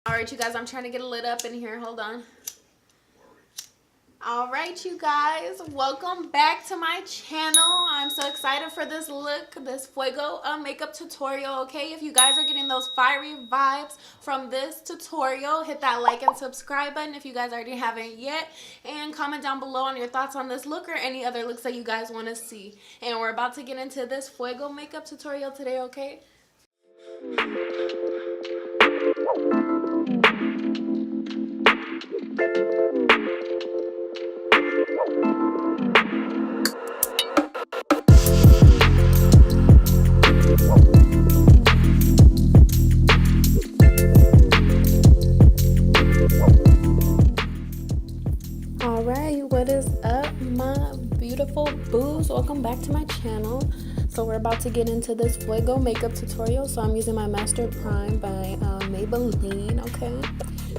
Alright, you guys, I'm trying to get it lit up in here. Hold on. Alright, you guys, welcome back to my channel. I'm so excited for this look, this Fuego makeup tutorial, okay? If you guys are getting those fiery vibes from this tutorial, hit that like and subscribe button if you guys already haven't yet. And comment down below on your thoughts on this look or any other looks that you guys want to see. And we're about to get into this Fuego makeup tutorial today, okay? Alright, what is up, my beautiful boos? Welcome back to my channel. So we're about to get into this Fuego makeup tutorial. So I'm using my Master Prime by Maybelline, okay?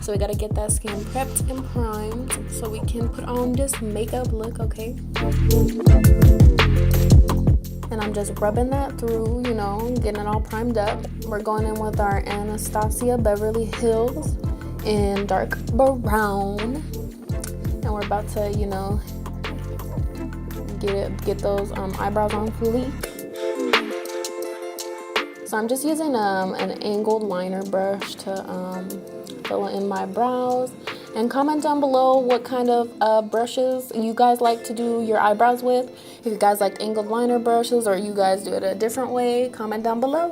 So we gotta get that skin prepped and primed so we can put on this makeup look, okay? And I'm just rubbing that through, you know, getting it all primed up. We're going in with our Anastasia Beverly Hills in dark brown. And we're about to, you know, get those eyebrows on fleek. So I'm just using an angled liner brush to fill in my brows. And comment down below what kind of brushes you guys like to do your eyebrows with. If you guys like angled liner brushes or you guys do it a different way, comment down below.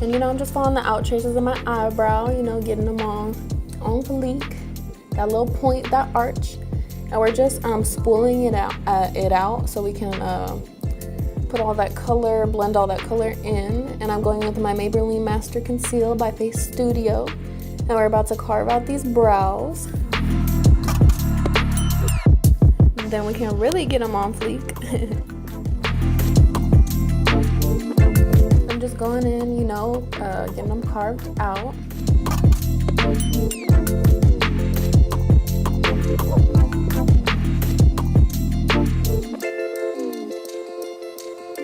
And you know, I'm just following the out traces of my eyebrow, you know, getting them all on fleek. That little point, that arch. And we're just spooling it out so we can put all that color, blend all that color in. And I'm going with my Maybelline Master Conceal by Face Studio. And we're about to carve out these brows. And then we can really get them on fleek. I'm just going in, you know, getting them carved out.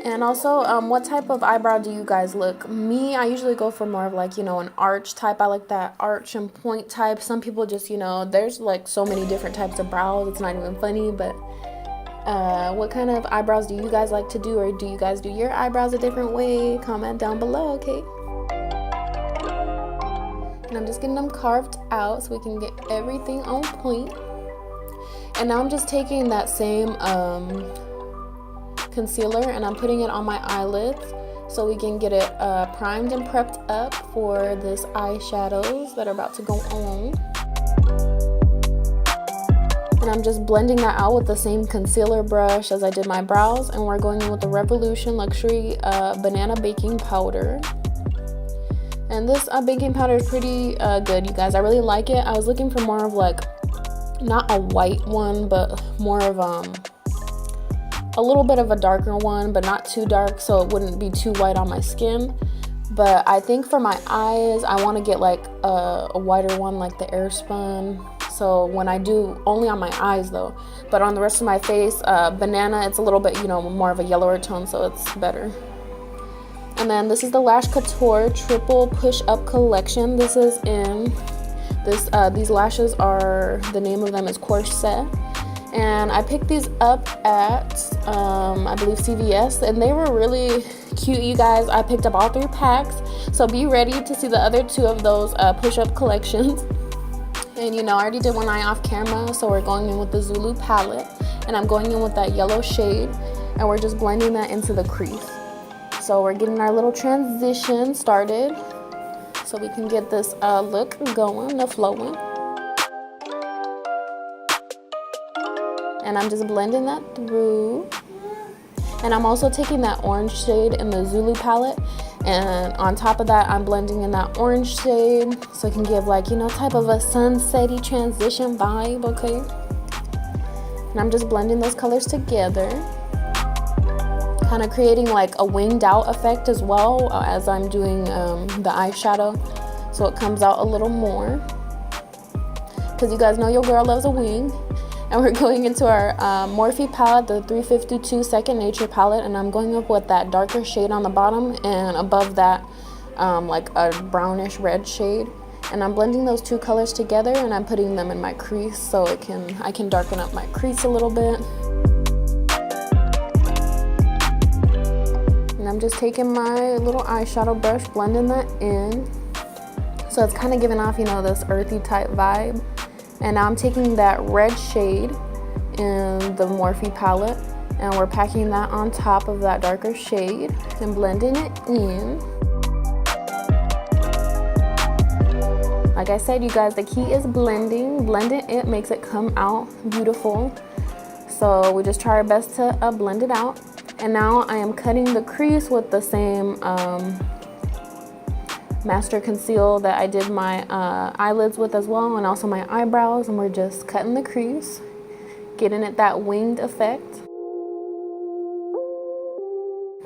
And also, what type of eyebrow do you guys look? Me, I usually go for more of like, you know, an arch type. I like that arch and point type. Some people just, you know, there's like so many different types of brows. It's not even funny, but what kind of eyebrows do you guys like to do? Or do you guys do your eyebrows a different way? Comment down below, okay? And I'm just getting them carved out so we can get everything on point. And now I'm just taking that same concealer and I'm putting it on my eyelids so we can get it primed and prepped up for this eyeshadows that are about to go on. And I'm just blending that out with the same concealer brush as I did my brows, and we're going in with the Revolution Luxury Banana Baking Powder. And this baking powder is pretty good, you guys. I really like it. I was looking for more of like, not a white one, but more of a little bit of a darker one, but not too dark so it wouldn't be too white on my skin. But I think for my eyes, I want to get like a whiter one, like the Airspun. So when I do, only on my eyes though, but on the rest of my face, banana, it's a little bit, you know, more of a yellower tone, so it's better. And then this is the Lash Couture Triple Push Up Collection. This is in this, these lashes are, the name of them is Corset. And I picked these up at, I believe CVS, and they were really cute, you guys. I picked up all 3 packs, so be ready to see the other 2 of those push-up collections. And you know, I already did one eye off camera, so we're going in with the Zulu palette, and I'm going in with that yellow shade, and we're just blending that into the crease. So we're getting our little transition started so we can get this look going, the flowing. And I'm just blending that through. And I'm also taking that orange shade in the Zulu palette, and on top of that I'm blending in that orange shade so it can give like, you know, type of a sunsetty transition vibe, okay? And I'm just blending those colors together, kind of creating like a winged out effect as well as I'm doing the eyeshadow, so it comes out a little more, because you guys know your girl loves a wing. And we're going into our Morphe palette, the 352 Second Nature palette, and I'm going up with that darker shade on the bottom, and above that like a brownish red shade. And I'm blending those two colors together, and I'm putting them in my crease so I can darken up my crease a little bit. And I'm just taking my little eyeshadow brush, blending that in. So it's kind of giving off, you know, this earthy type vibe. And now I'm taking that red shade in the Morphe palette, and we're packing that on top of that darker shade and blending it in. Like I said, you guys, the key is blending. Blending it makes it come out beautiful. So we just try our best to blend it out. And now I am cutting the crease with the same Master Conceal that I did my eyelids with as well, and also my eyebrows. And we're just cutting the crease, getting it that winged effect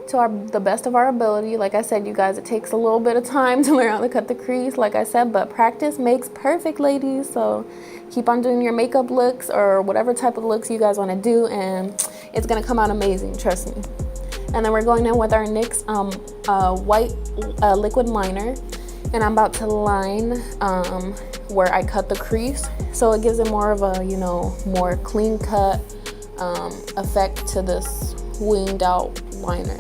to the best of our ability. Like I said, you guys, it takes a little bit of time to learn how to cut the crease, like I said, but practice makes perfect, ladies. So keep on doing your makeup looks or whatever type of looks you guys want to do, and it's gonna come out amazing, trust me. And then we're going in with our NYX white liquid liner, and I'm about to line where I cut the crease, so it gives it more of a, you know, more clean cut effect to this winged out liner.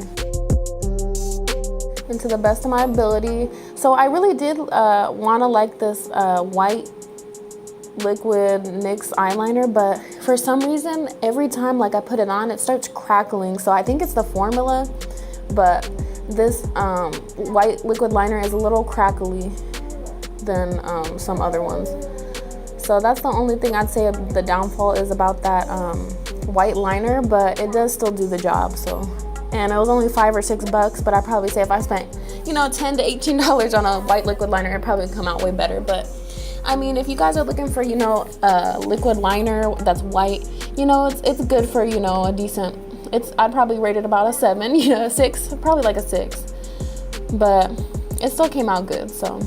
And to the best of my ability, so I really did want to like this white liquid NYX eyeliner, but for some reason every time like I put it on, it starts crackling. So I think it's the formula, but this white liquid liner is a little crackly than some other ones. So that's the only thing I'd say the downfall is about that white liner, but it does still do the job. So, and it was only $5 or $6, but I probably say if I spent, you know, $10 to $18 on a white liquid liner, it'd probably come out way better. But I mean, if you guys are looking for, you know, a liquid liner that's white, you know, it's good for, you know, a decent, I'd probably rate it about a 7, you know, a 6, probably like a 6, but it still came out good. So,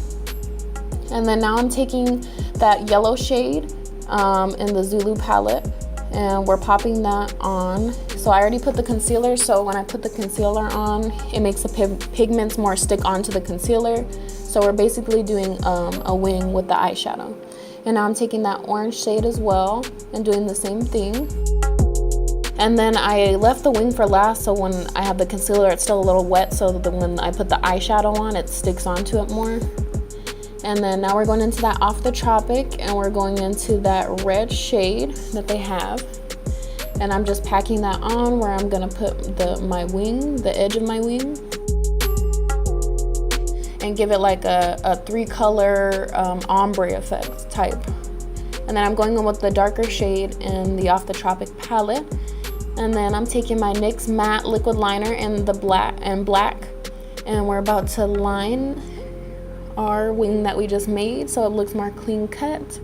and then now I'm taking that yellow shade in the Zulu palette, and we're popping that on. So I already put the concealer, so when I put the concealer on, it makes the pigments more stick onto the concealer. So we're basically doing a wing with the eyeshadow. And now I'm taking that orange shade as well and doing the same thing. And then I left the wing for last, so when I have the concealer, it's still a little wet, so that when I put the eyeshadow on, it sticks onto it more. And then now we're going into that Off the Tropic, and we're going into that red shade that they have. And I'm just packing that on where I'm gonna put my wing, the edge of my wing, and give it like a 3-color ombre effect type. And then I'm going in with the darker shade in the Off the Tropic palette. And then I'm taking my NYX matte liquid liner in the black, and we're about to line our wing that we just made so it looks more clean cut.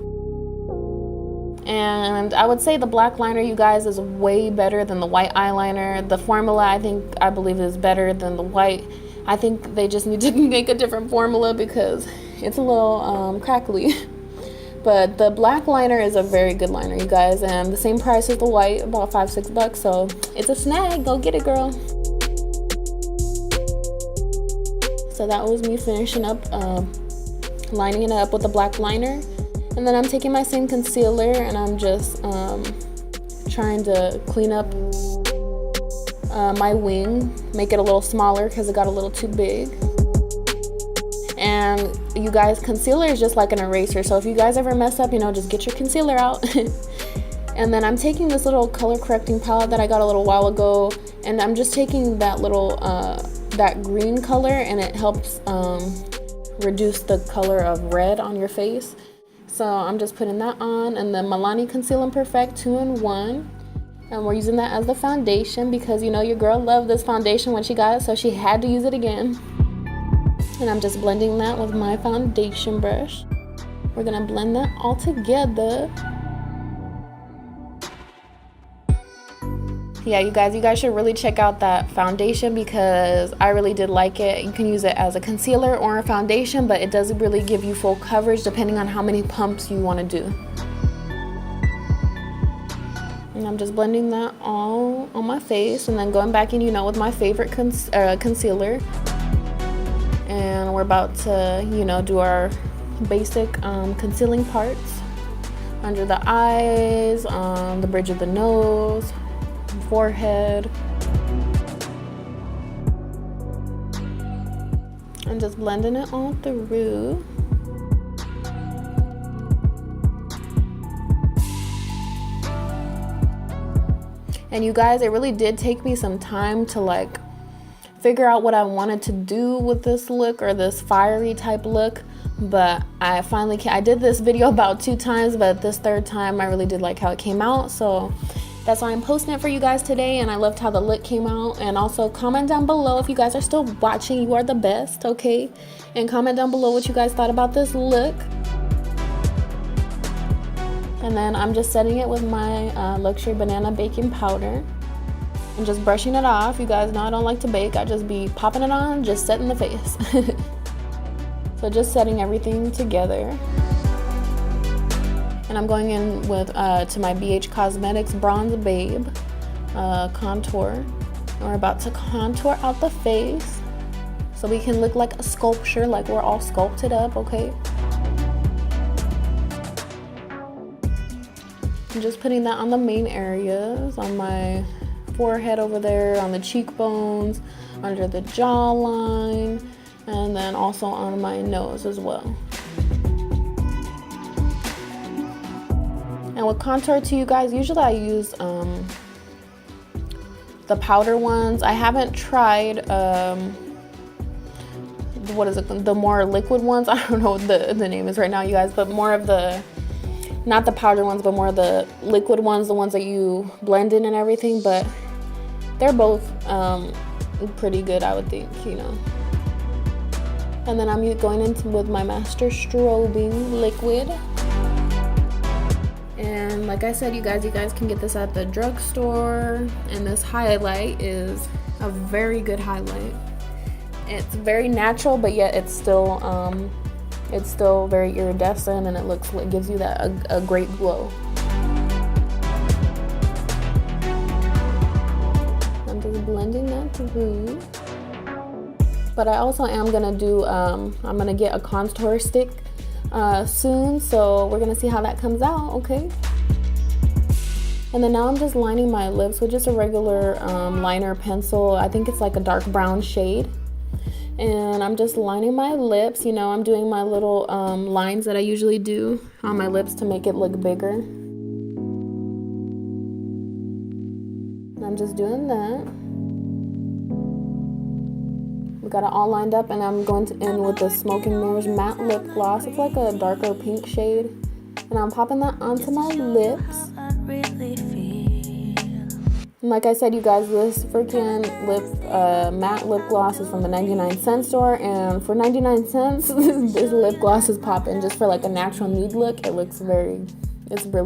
And I would say the black liner, you guys, is way better than the white eyeliner. The formula, I believe is better than the white. I think they just need to make a different formula because it's a little crackly. But the black liner is a very good liner, you guys, and the same price as the white, about $5, $6. So it's a snag. Go get it, girl. So that was me finishing up, lining it up with the black liner. And then I'm taking my same concealer and I'm just trying to clean up my wing, make it a little smaller because it got a little too big. And you guys, concealer is just like an eraser. So if you guys ever mess up, you know, just get your concealer out. And then I'm taking this little color correcting palette that I got a little while ago, and I'm just taking that little, that green color, and it helps reduce the color of red on your face. So I'm just putting that on, and then Milani Conceal and Perfect 2-in-1. And we're using that as the foundation because, you know, your girl loved this foundation when she got it, so she had to use it again. And I'm just blending that with my foundation brush. We're gonna blend that all together. Yeah, you guys should really check out that foundation because I really did like it. You can use it as a concealer or a foundation, but it doesn't really give you full coverage depending on how many pumps you want to do. I'm just blending that all on my face, and then going back in, you know, with my favorite concealer. And we're about to, you know, do our basic concealing parts under the eyes, the bridge of the nose, forehead. I'm just blending it all through. And you guys, it really did take me some time to like figure out what I wanted to do with this look, or this fiery type look. But I finally I did this video about 2 times, but this 3rd time I really did like how it came out. So that's why I'm posting it for you guys today, and I loved how the look came out. And also comment down below if you guys are still watching. You are the best, okay? And comment down below what you guys thought about this look. And then I'm just setting it with my Luxury Banana Baking Powder and just brushing it off. You guys know I don't like to bake. I just be popping it on, just setting the face. So just setting everything together. And I'm going in with to my BH Cosmetics Bronze Babe contour. And we're about to contour out the face so we can look like a sculpture, like we're all sculpted up, okay? I'm just putting that on the main areas, on my forehead over there, on the cheekbones, under the jawline, and then also on my nose as well. And with contour too, you guys, usually I use the powder ones. I haven't tried what is it, the more liquid ones. I don't know what the name is right now, you guys, but more of the, not the powder ones, but more of the liquid ones, the ones that you blend in and everything. But they're both pretty good, I would think, you know. And then I'm going into with my Master Strobing liquid. And like I said, you guys can get this at the drugstore. And this highlight is a very good highlight. It's very natural, but yet it's still very iridescent, and it gives you that a great glow. I'm just blending that through. But I also am gonna do I'm gonna get a contour stick soon, so we're gonna see how that comes out, okay? And then now I'm just lining my lips with just a regular liner pencil. I think it's like a dark brown shade. And I'm just lining my lips. You know, I'm doing my little lines that I usually do on my lips to make it look bigger. And I'm just doing that. We got it all lined up, and I'm going to end with the Smoke and Mirrors Matte Lip Gloss. It's like a darker pink shade. And I'm popping that onto my lips. And like I said, you guys, this freaking matte lip gloss is from the 99-cent store, and for 99 cents, this lip gloss is popping. Just for like a natural nude look, it's really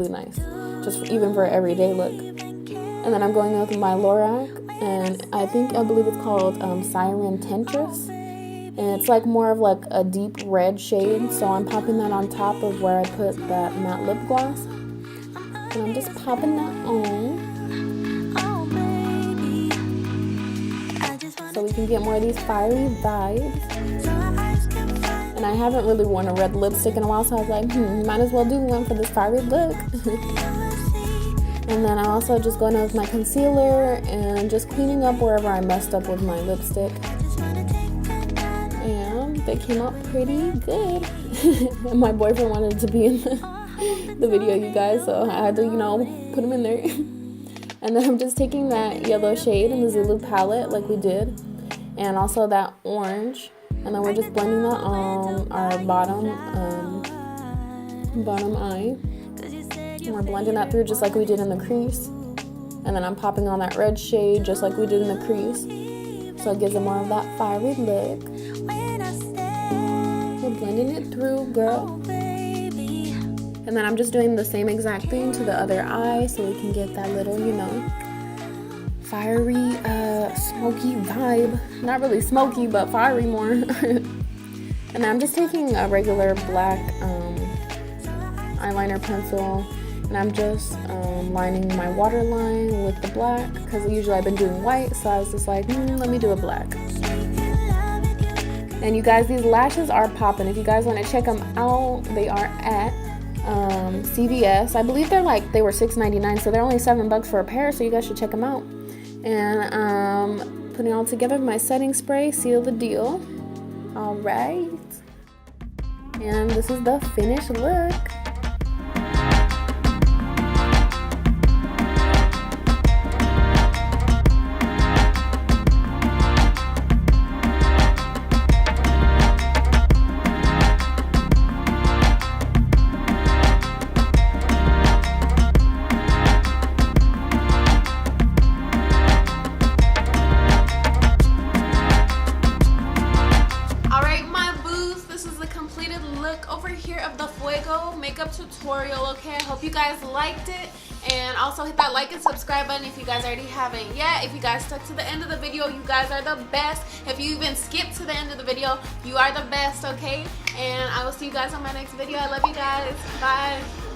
nice. Just even for an everyday look. And then I'm going with my Lorac, and I believe it's called Siren Temptress. And it's like more of like a deep red shade, so I'm popping that on top of where I put that matte lip gloss. And I'm just popping that on, so we can get more of these fiery vibes. And I haven't really worn a red lipstick in a while, so I was like, might as well do one for this fiery look. And then I'm also just going in with my concealer and just cleaning up wherever I messed up with my lipstick. And they came out pretty good. And my boyfriend wanted to be in the video, you guys, so I had to, put him in there. And then I'm just taking that yellow shade in the Zulu palette like we did, and also that orange, and then we're just blending that on our bottom eye, and we're blending that through just like we did in the crease. And then I'm popping on that red shade just like we did in the crease, so it gives it more of that fiery look. We're blending it through, girl. And then I'm just doing the same exact thing to the other eye, so we can get that little, fiery, smoky vibe. Not really smoky, but fiery more. And then I'm just taking a regular black eyeliner pencil, And I'm just lining my waterline with the black, because usually I've been doing white, so I was just like, let me do a black. And you guys, these lashes are popping. If you guys want to check them out, they are at CVS. I believe they were $6.99, so they're only $7 for a pair, so you guys should check them out. And putting it all together with my setting spray, seal the deal. All right, and this is the finished look. Over here of the FUEGO makeup tutorial. Okay, I hope you guys liked it, and also hit that like and subscribe button if you guys already haven't yet. If you guys stuck to the end of the video, you guys are the best. If you even skipped to the end of the video, you are the best. Okay, and I will see you guys on my next video. I love you guys. Bye.